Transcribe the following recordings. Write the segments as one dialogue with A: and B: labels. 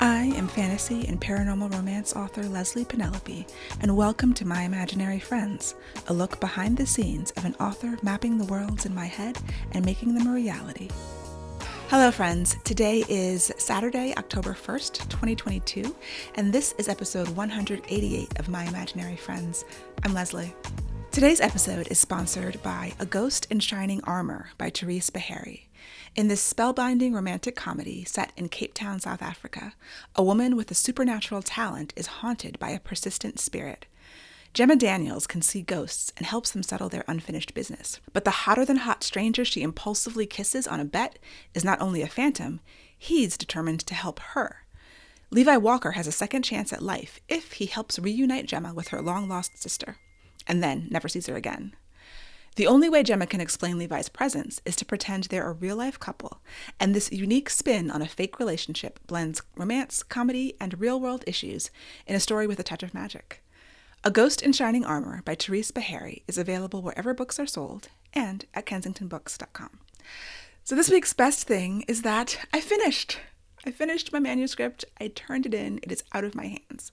A: I am fantasy and paranormal romance author Leslie Penelope, and welcome to My Imaginary Friends, a look behind the scenes of an author mapping the worlds in my head and making them a reality. Hello friends, today is Saturday, October 1st, 2022, and this is episode 188 of My Imaginary Friends. I'm Leslie. Today's episode is sponsored by A Ghost in Shining Armor by Therese Beharry. In this spellbinding romantic comedy set in Cape Town, South Africa, a woman with a supernatural talent is haunted by a persistent spirit. Gemma Daniels can see ghosts and helps them settle their unfinished business. But the hotter-than-hot stranger she impulsively kisses on a bet is not only a phantom, he's determined to help her. Levi Walker has a second chance at life if he helps reunite Gemma with her long-lost sister, and then never sees her again. The only way Gemma can explain Levi's presence is to pretend they're a real-life couple, and this unique spin on a fake relationship blends romance, comedy, and real-world issues in a story with a touch of magic. A Ghost in Shining Armor by Therese Beharry is available wherever books are sold and at kensingtonbooks.com. So this week's best thing is that I finished my manuscript. I turned it in. It is out of my hands.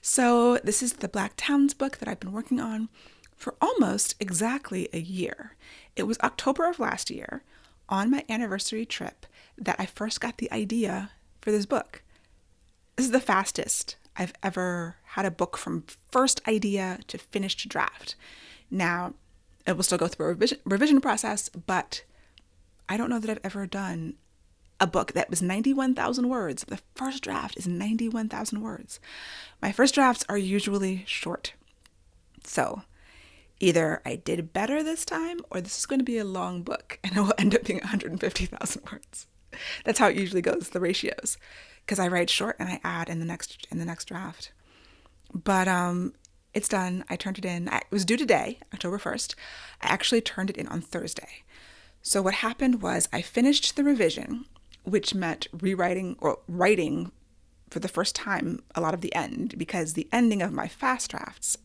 A: So this is the Black Towns book that I've been working on for almost exactly a year. It was October of last year, on my anniversary trip, that I first got the idea for this book. This is the fastest I've ever had a book from first idea to finished draft. Now, it will still go through a revision process, but I don't know that I've ever done a book that was 91,000 words. The first draft is 91,000 words. My first drafts are usually short. So either I did better this time, or this is going to be a long book and it will end up being 150,000 words. That's how it usually goes, the ratios, because I write short and I add in the next draft. But it's done. I turned it in. It was due today, October 1st. I actually turned it in on Thursday. So what happened was I finished the revision, which meant rewriting or writing for the first time a lot of the end, because the ending of my fast drafts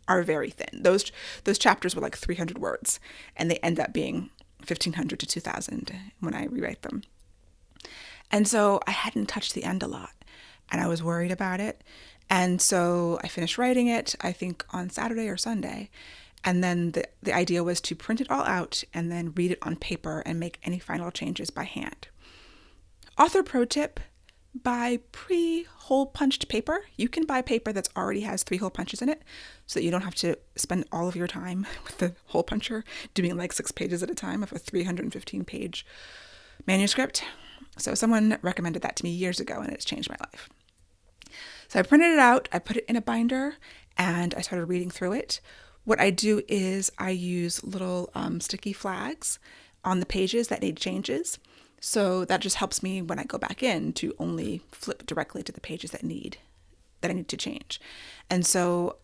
A: are very thin. Those chapters were like 300 words, and they end up being 1,500 to 2,000 when I rewrite them. And so I hadn't touched the end a lot, and I was worried about it. And so I finished writing it, I think on Saturday or Sunday. And then the idea was to print it all out and then read it on paper and make any final changes by hand. Author pro tip: buy pre-hole punched paper. You can buy paper that already has 3 hole punches in it so that you don't have to spend all of your time with the hole puncher doing like 6 pages at a time of a 315 page manuscript. So someone recommended that to me years ago, and it's changed my life. So I printed it out, I put it in a binder, and I started reading through it. What I do is I use little sticky flags on the pages that need changes. So that just helps me when I go back in to only flip directly to the pages that I need to change. And so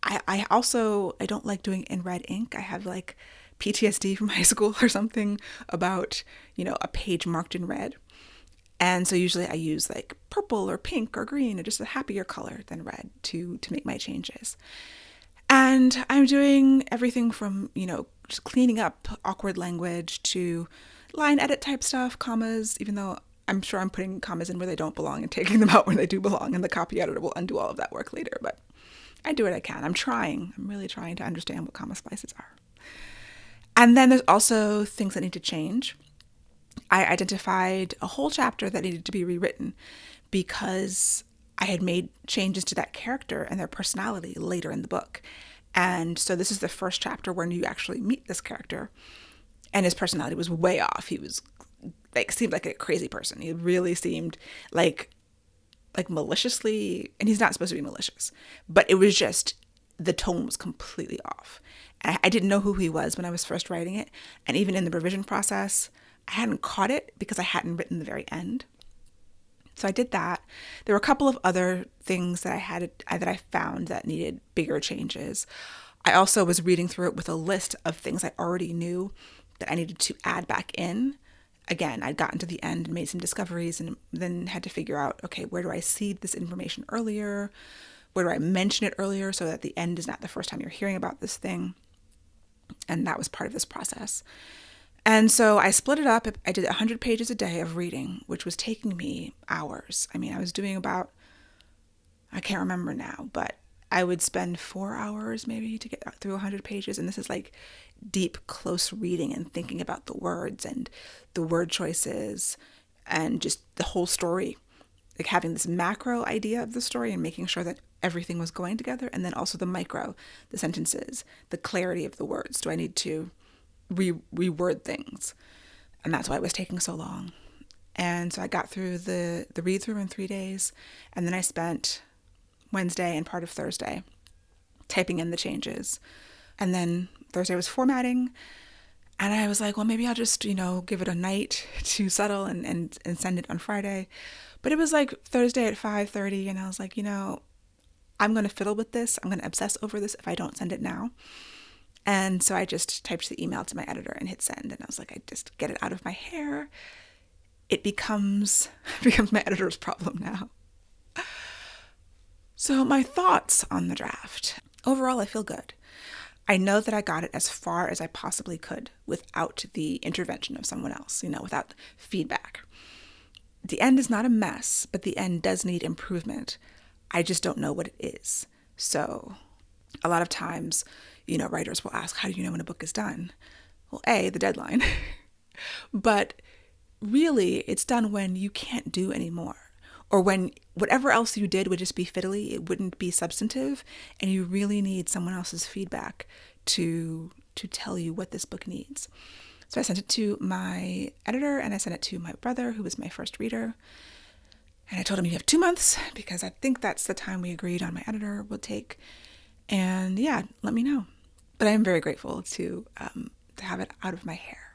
A: I don't like doing in red ink. I have like PTSD from high school or something about, a page marked in red. And so usually I use like purple or pink or green or just a happier color than red to make my changes. And I'm doing everything from, just cleaning up awkward language to line edit type stuff, commas, even though I'm sure I'm putting commas in where they don't belong and taking them out when they do belong, and the copy editor will undo all of that work later. But I do what I can. I'm really trying to understand what comma splices are. And then there's also things that need to change. I identified a whole chapter that needed to be rewritten because I had made changes to that character and their personality later in the book. And so this is the first chapter when you actually meet this character, and his personality was way off. He was seemed like a crazy person. He really seemed like maliciously, and he's not supposed to be malicious, but it was just, the tone was completely off. And I didn't know who he was when I was first writing it. And even in the revision process, I hadn't caught it because I hadn't written the very end. So I did that. There were a couple of other things that I found that needed bigger changes. I also was reading through it with a list of things I already knew that I needed to add back in. Again, I'd gotten to the end and made some discoveries, and then had to figure out, okay, where do I seed this information earlier? Where do I mention it earlier so that the end is not the first time you're hearing about this thing? And that was part of this process. And so I split it up. I did 100 pages a day of reading, which was taking me hours. I mean, I was doing about, I can't remember now, but I would spend 4 hours maybe to get through 100 pages. And this is like deep, close reading and thinking about the words and the word choices and just the whole story. Like having this macro idea of the story and making sure that everything was going together. And then also the micro, the sentences, the clarity of the words. Do I need to reword things? And that's why it was taking so long. And so I got through the read through in 3 days. And then I spent Wednesday and part of Thursday typing in the changes. And then Thursday was formatting. And I was like, well, maybe I'll just, give it a night to settle and send it on Friday. But it was like Thursday at 5:30. And I was like, I'm going to fiddle with this. I'm going to obsess over this if I don't send it now. And so I just typed the email to my editor and hit send. And I was like, I just get it out of my hair. It becomes my editor's problem now. So my thoughts on the draft. Overall, I feel good. I know that I got it as far as I possibly could without the intervention of someone else, without feedback. The end is not a mess, but the end does need improvement. I just don't know what it is. So a lot of times, writers will ask, how do you know when a book is done? Well, A, the deadline. But really, it's done when you can't do anymore. Or when whatever else you did would just be fiddly, it wouldn't be substantive, and you really need someone else's feedback to tell you what this book needs. So I sent it to my editor, and I sent it to my brother, who was my first reader. And I told him, you have 2 months, because I think that's the time we agreed on my editor will take. And yeah, let me know. But I am very grateful to have it out of my hair.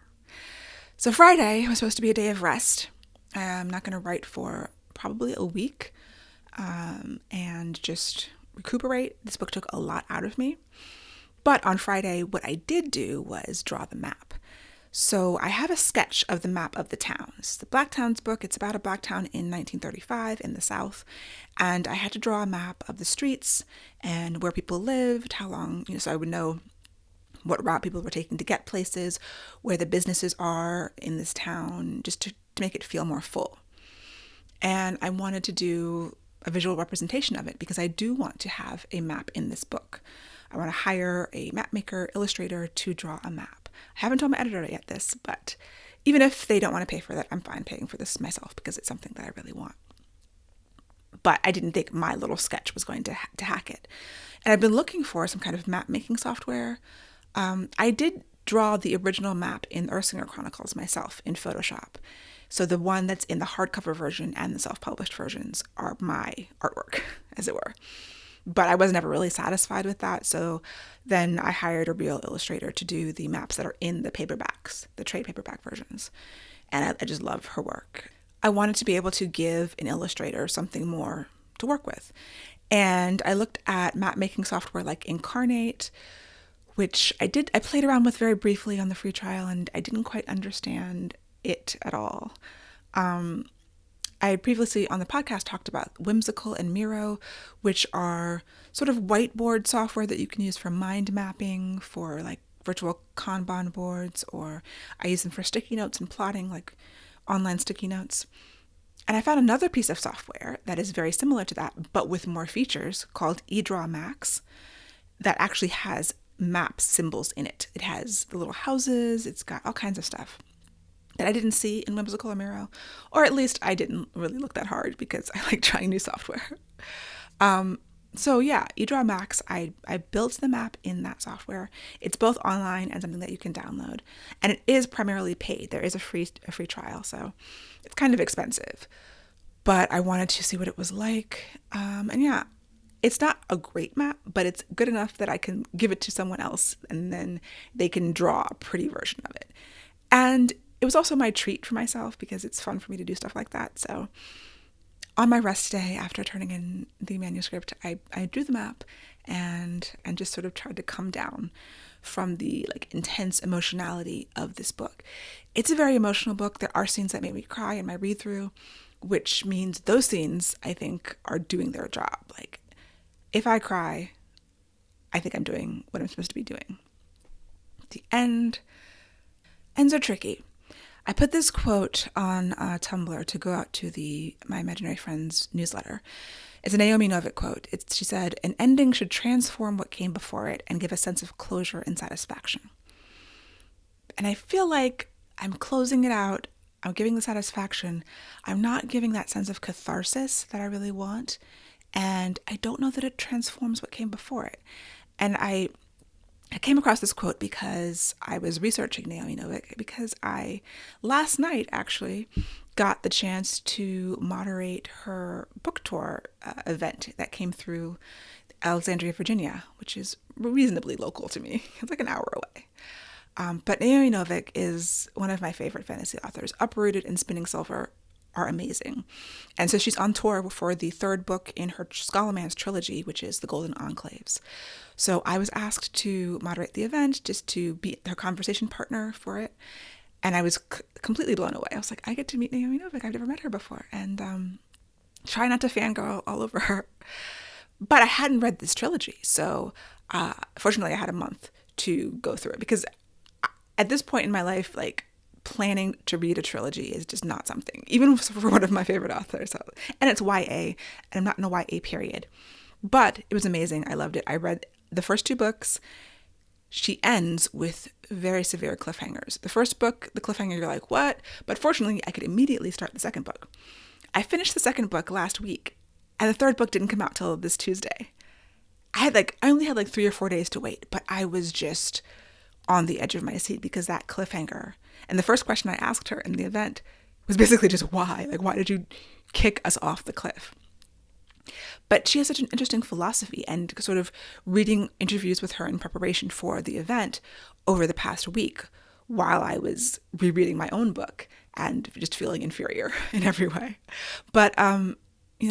A: So Friday was supposed to be a day of rest. I'm not going to write for probably a week and just recuperate. This book took a lot out of me. But on Friday, what I did do was draw the map. So I have a sketch of the map of the towns. The Black Towns book, it's about a black town in 1935 in the South. And I had to draw a map of the streets and where people lived, how long, so I would know what route people were taking to get places, where the businesses are in this town, just to make it feel more full. And I wanted to do a visual representation of it because I do want to have a map in this book. I want to hire a map maker, illustrator to draw a map. I haven't told my editor yet this, but even if they don't want to pay for that, I'm fine paying for this myself because it's something that I really want. But I didn't think my little sketch was going to hack it. And I've been looking for some kind of map making software. I did draw the original map in Ersinger Chronicles myself in Photoshop. So the one that's in the hardcover version and the self-published versions are my artwork, as it were. But I was never really satisfied with that. So then I hired a real illustrator to do the maps that are in the paperbacks, the trade paperback versions. And I just love her work. I wanted to be able to give an illustrator something more to work with. And I looked at map making software like Incarnate, which I played around with very briefly on the free trial, and I didn't quite understand it at all. I had previously on the podcast talked about Whimsical and Miro, which are sort of whiteboard software that you can use for mind mapping, for like virtual Kanban boards, or I use them for sticky notes and plotting, like online sticky notes. And I found another piece of software that is very similar to that, but with more features, called Edrawmax, that actually has map symbols in it. It has the little houses, it's got all kinds of stuff that I didn't see in Whimsical or Miro, or at least I didn't really look that hard because I like trying new software. So yeah, Edrawmax, I built the map in that software. It's both online and something that you can download, and it is primarily paid. There is a free trial, so it's kind of expensive, but I wanted to see what it was like. And yeah, it's not a great map, but it's good enough that I can give it to someone else and then they can draw a pretty version of it. And it was also my treat for myself because it's fun for me to do stuff like that. So on my rest day after turning in the manuscript, I drew the map and just sort of tried to come down from the like intense emotionality of this book. It's a very emotional book. There are scenes that made me cry in my read through, which means those scenes I think are doing their job. Like if I cry, I think I'm doing what I'm supposed to be doing. The end, Ends are tricky. I put this quote on Tumblr to go out to my Imaginary Friends newsletter. It's a Naomi Novik quote. She said, "An ending should transform what came before it and give a sense of closure and satisfaction." And I feel like I'm closing it out. I'm giving the satisfaction. I'm not giving that sense of catharsis that I really want. And I don't know that it transforms what came before it. And I came across this quote because I was researching Naomi Novik, because I, last night actually, got the chance to moderate her book tour event that came through Alexandria, Virginia, which is reasonably local to me. It's like an hour away. But Naomi Novik is one of my favorite fantasy authors. Uprooted and Spinning Silver are amazing. And so she's on tour for the third book in her Scholomance trilogy, which is The Golden Enclaves. So I was asked to moderate the event, just to be her conversation partner for it. And I was completely blown away. I was like, I get to meet Naomi Novik. I've never met her before. And try not to fangirl all over her. But I hadn't read this trilogy. So fortunately, I had a month to go through it. Because at this point in my life, like, planning to read a trilogy is just not something, even for one of my favorite authors. And it's YA, and I'm not in a YA period. But it was amazing. I loved it. I read the first two books. She ends with very severe cliffhangers. The first book, the cliffhanger, you're like, what? But fortunately, I could immediately start the second book. I finished the second book last week, and the third book didn't come out till this Tuesday. I only had 3 or 4 days to wait, but I was just on the edge of my seat because that cliffhanger. And the first question I asked her in the event was basically just why? Like, why did you kick us off the cliff? But she has such an interesting philosophy, and sort of reading interviews with her in preparation for the event over the past week while I was rereading my own book and just feeling inferior in every way. But,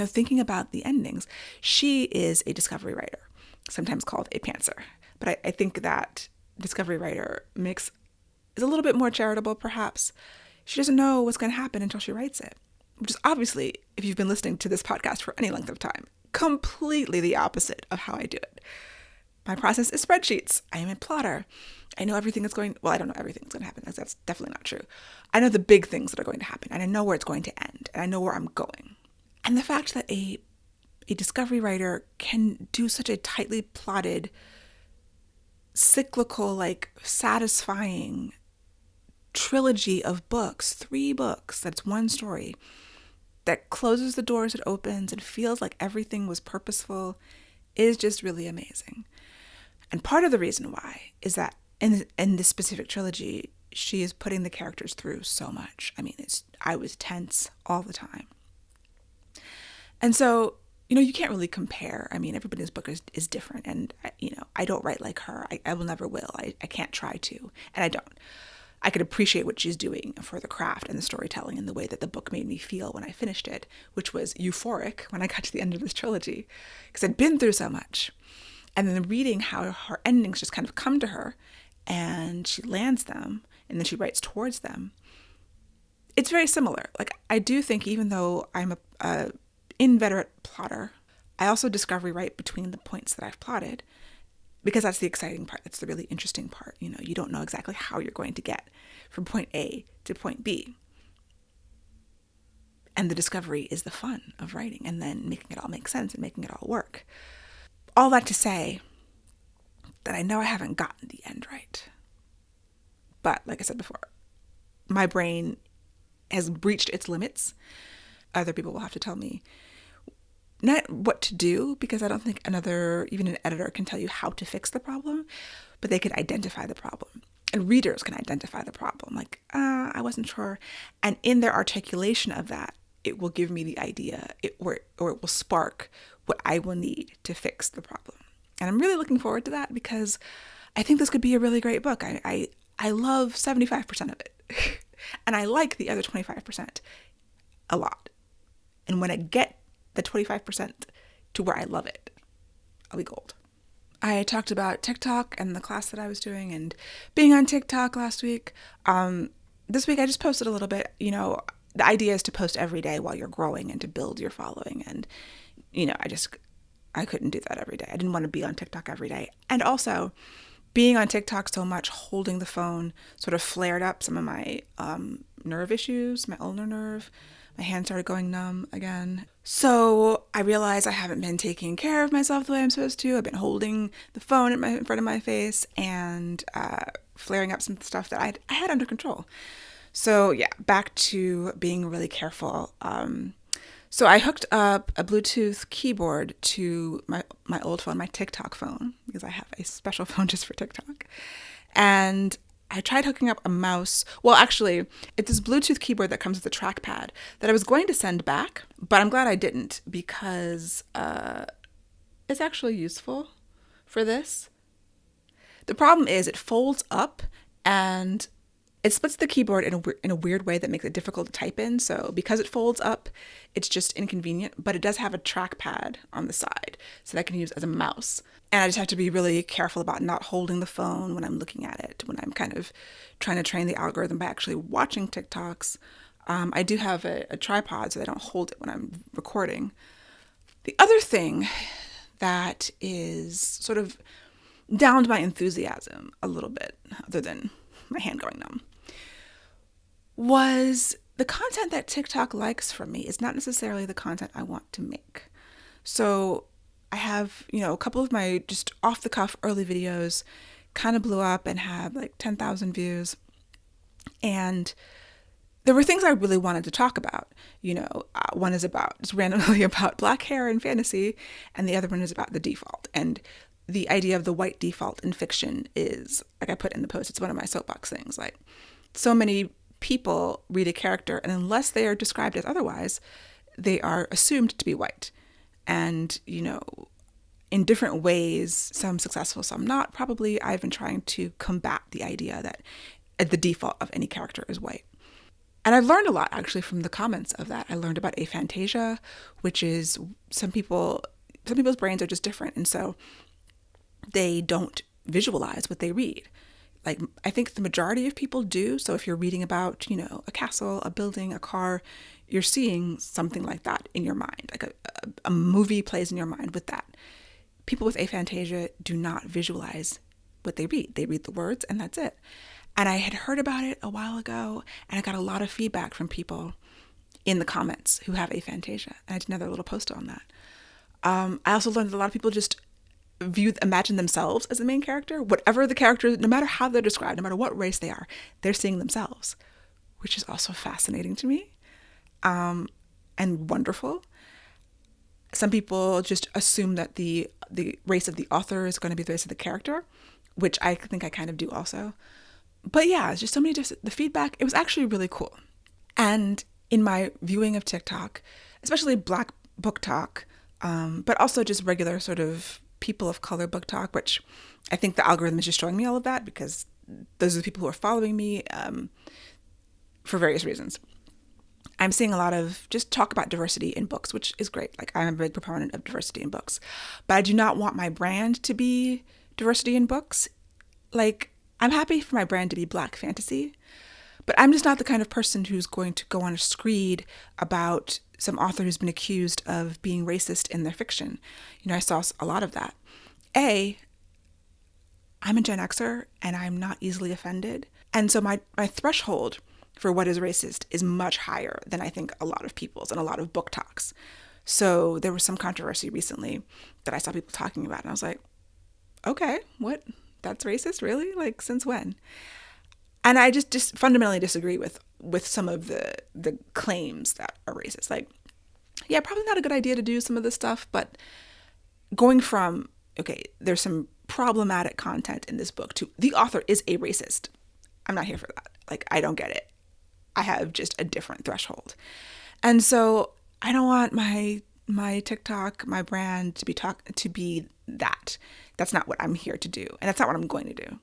A: thinking about the endings, she is a discovery writer, sometimes called a pantser. But I think that discovery writer is a little bit more charitable, perhaps. She doesn't know what's going to happen until she writes it, which is obviously, if you've been listening to this podcast for any length of time, completely the opposite of how I do it. My process is spreadsheets. I am a plotter. I know everything is I don't know everything that's going to happen. That's definitely not true. I know the big things that are going to happen, and I know where it's going to end, and I know where I'm going. And the fact that a discovery writer can do such a tightly plotted, cyclical, satisfying trilogy of books, 3 books, that's one story, that closes the doors, it opens, and feels like everything was purposeful, is just really amazing. And part of the reason why is that in this specific trilogy, she is putting the characters through so much. I mean, I was tense all the time. And so, you can't really compare. I mean, everybody's book is different. And, I don't write like her. I will never will. I can't try to. And I don't. I could appreciate what she's doing for the craft and the storytelling and the way that the book made me feel when I finished it, which was euphoric when I got to the end of this trilogy, because I'd been through so much. And then reading how her endings just kind of come to her, and she lands them, and then she writes towards them. It's very similar. I do think, even though I'm a inveterate plotter, I also discovery write between the points that I've plotted, because that's the exciting part. That's the really interesting part. You don't know exactly how you're going to get from point A to point B. And the discovery is the fun of writing, and then making it all make sense and making it all work. All that to say that I know I haven't gotten the end right. But like I said before, my brain has breached its limits. Other people will have to tell me not what to do, because I don't think even an editor can tell you how to fix the problem, but they can identify the problem. And readers can identify the problem. I wasn't sure. And in their articulation of that, it will give me the idea, or it will spark what I will need to fix the problem. And I'm really looking forward to that, because I think this could be a really great book. I love 75% of it. And I like the other 25% a lot. And when I get the 25% to where I love it, I'll be gold. I talked about TikTok and the class that I was doing and being on TikTok last week. This week I just posted a little bit. The idea is to post every day while you're growing and to build your following. And, I couldn't do that every day. I didn't want to be on TikTok every day. And also, being on TikTok so much, holding the phone sort of flared up some of my nerve issues, my ulnar nerve. My hand started going numb again. So I realized I haven't been taking care of myself the way I'm supposed to. I've been holding the phone in front of my face and flaring up some stuff that I had under control. So yeah, back to being really careful. So I hooked up a Bluetooth keyboard to my old phone, my TikTok phone, because I have a special phone just for TikTok. And I tried hooking up a mouse. Well, actually, it's this Bluetooth keyboard that comes with a trackpad that I was going to send back, but I'm glad I didn't because it's actually useful for this. The problem is it folds up and it splits the keyboard in a weird way that makes it difficult to type in. So because it folds up, it's just inconvenient, but it does have a trackpad on the side so that I can use as a mouse. And I just have to be really careful about not holding the phone when I'm looking at it, when I'm kind of trying to train the algorithm by actually watching TikToks. I do have a tripod so that I don't hold it when I'm recording. The other thing that is sort of downed my enthusiasm a little bit, other than my hand going numb, was the content that TikTok likes from me is not necessarily the content I want to make. So I have, a couple of my just off the cuff early videos kind of blew up and had like 10,000 views. And there were things I really wanted to talk about. One is just randomly about black hair and fantasy, and the other one is about the default. And the idea of the white default in fiction is, like I put in the post, it's one of my soapbox things. Like, so many people read a character, and unless they are described as otherwise, they are assumed to be white. And, in different ways, some successful, some not, probably, I've been trying to combat the idea that the default of any character is white. And I've learned a lot, actually, from the comments of that. I learned about aphantasia, which is some people's brains are just different. And so they don't visualize what they read. Like, I think the majority of people do. So if you're reading about, a castle, a building, a car, you're seeing something like that in your mind. Like a movie plays in your mind with that. People with aphantasia do not visualize what they read. They read the words and that's it. And I had heard about it a while ago, and I got a lot of feedback from people in the comments who have aphantasia. And I did another little post on that. I also learned that a lot of people just imagine themselves as the main character. Whatever the character, no matter how they're described, no matter what race they are, they're seeing themselves, which is also fascinating to me, and wonderful. Some people just assume that the race of the author is going to be the race of the character, which I think I kind of do also. But yeah, it's just so many the feedback. It was actually really cool. And in my viewing of TikTok, especially Black book talk, but also just regular sort of people of color book talk, which I think the algorithm is just showing me all of that because those are the people who are following me for various reasons. I'm seeing a lot of just talk about diversity in books, which is great. Like, I'm a big proponent of diversity in books, but I do not want my brand to be diversity in books. Like, I'm happy for my brand to be Black fantasy, but I'm just not the kind of person who's going to go on a screed about some author who's been accused of being racist in their fiction. I saw a lot of that. I'm a Gen Xer and I'm not easily offended. And so my threshold for what is racist is much higher than I think a lot of people's and a lot of book talks. So there was some controversy recently that I saw people talking about, and I was like, okay, what? That's racist? Really? Like, since when? And I just fundamentally disagree with some of the claims that are racist. Like, yeah, probably not a good idea to do some of this stuff, but going from, okay, there's some problematic content in this book to the author is a racist. I'm not here for that. Like, I don't get it. I have just a different threshold. And so I don't want my TikTok, my brand to be that. That's not what I'm here to do. And that's not what I'm going to do.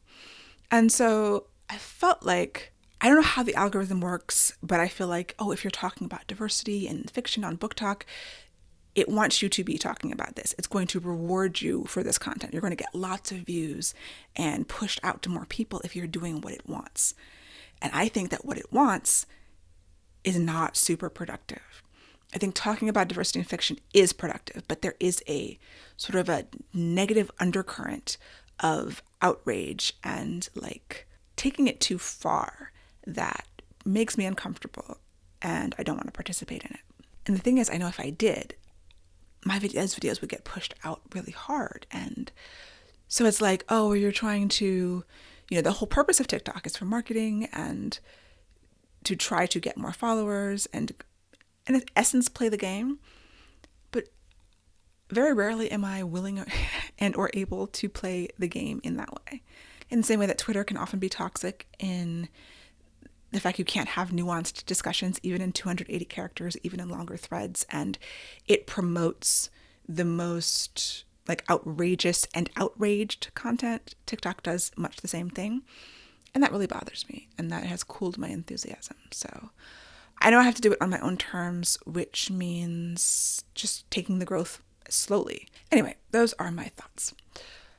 A: And so I felt like, I don't know how the algorithm works, but I feel like, if you're talking about diversity and fiction on Book Talk, it wants you to be talking about this. It's going to reward you for this content. You're going to get lots of views and pushed out to more people if you're doing what it wants. And I think that what it wants is not super productive. I think talking about diversity in fiction is productive, but there is a sort of a negative undercurrent of outrage and like taking it too far that makes me uncomfortable and I don't want to participate in it. And the thing is, I know if I did, those videos would get pushed out really hard. And so it's like, oh, you're trying to, the whole purpose of TikTok is for marketing and to try to get more followers and in essence play the game. But very rarely am I willing and or able to play the game in that way. In the same way that Twitter can often be toxic in the fact you can't have nuanced discussions even in 280 characters, even in longer threads, and it promotes the most like outrageous and outraged content. TikTok does much the same thing, and that really bothers me, and that has cooled my enthusiasm. So I know I have to do it on my own terms, which means just taking the growth slowly. Anyway, those are my thoughts.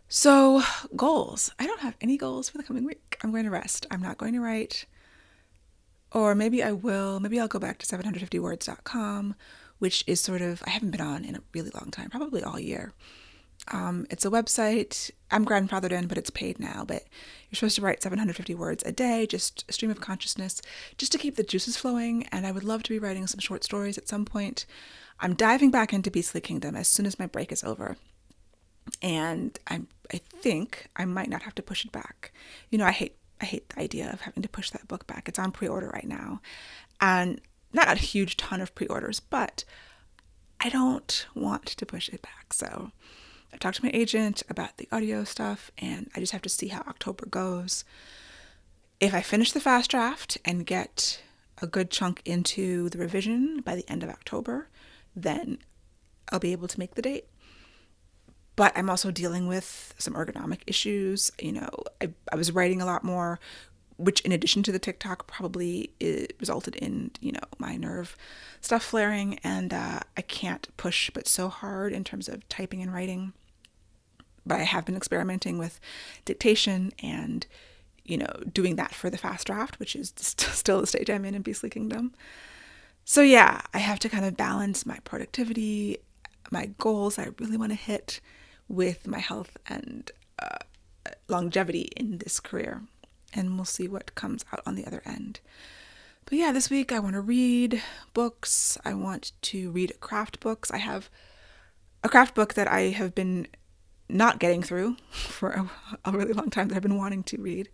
A: So goals. I don't have any goals for the coming week. I'm going to rest. I'm not going to write. Or maybe I will. Maybe I'll go back to 750words.com, which is sort of, I haven't been on in a really long time, probably all year. It's a website I'm grandfathered in, but it's paid now. But you're supposed to write 750 words a day, just a stream of consciousness, just to keep the juices flowing. And I would love to be writing some short stories at some point. I'm diving back into Beastly Kingdom as soon as my break is over. And I think I might not have to push it back. I hate the idea of having to push that book back. It's on pre-order right now. And not a huge ton of pre-orders, but I don't want to push it back. So I've talked to my agent about the audio stuff, and I just have to see how October goes. If I finish the fast draft and get a good chunk into the revision by the end of October, then I'll be able to make the date. But I'm also dealing with some ergonomic issues. I was writing a lot more, which in addition to the TikTok probably resulted in, my nerve stuff flaring. And I can't push but so hard in terms of typing and writing. But I have been experimenting with dictation and, doing that for the fast draft, which is still the stage I'm in Beastly Kingdom. So yeah, I have to kind of balance my productivity, my goals I really want to hit with my health and longevity in this career. And we'll see what comes out on the other end. But yeah, this week I want to read books. I want to read craft books. I have a craft book that I have been not getting through for a really long time that I've been wanting to read.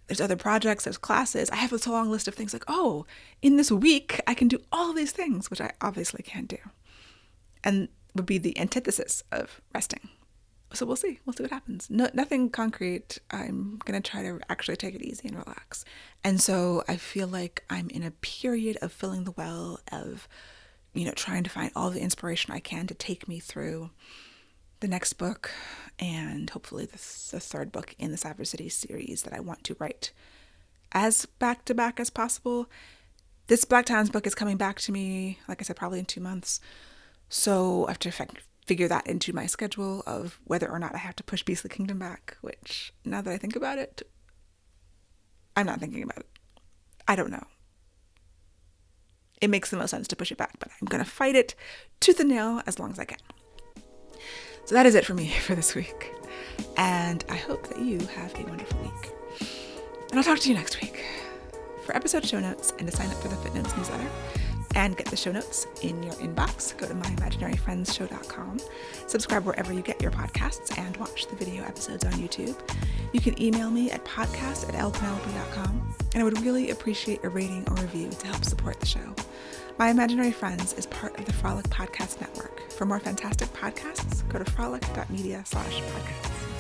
A: There's other projects, there's classes. I have this long list of things like, oh, in this week I can do all these things, which I obviously can't do. And would be the antithesis of resting. So we'll see. We'll see what happens. Nothing concrete. I'm going to try to actually take it easy and relax. And so I feel like I'm in a period of filling the well of, trying to find all the inspiration I can to take me through the next book and hopefully the third book in the Cyber City series that I want to write as back-to-back as possible. This Black Towns book is coming back to me, like I said, probably in 2 months. So I have to figure that into my schedule of whether or not I have to push Beastly Kingdom back, which now that I think about it, I'm not thinking about it. I don't know. It makes the most sense to push it back, but I'm going to fight it tooth and nail as long as I can. So that is it for me for this week. And I hope that you have a wonderful week. And I'll talk to you next week. For episode show notes and to sign up for the Footnotes newsletter, and get the show notes in your inbox, go to myimaginaryfriendshow.com. Subscribe wherever you get your podcasts and watch the video episodes on YouTube. You can email me at podcast@lpenelope.com, and I would really appreciate a rating or review to help support the show. My Imaginary Friends is part of the Frolic Podcast Network. For more fantastic podcasts, go to frolic.media/podcasts.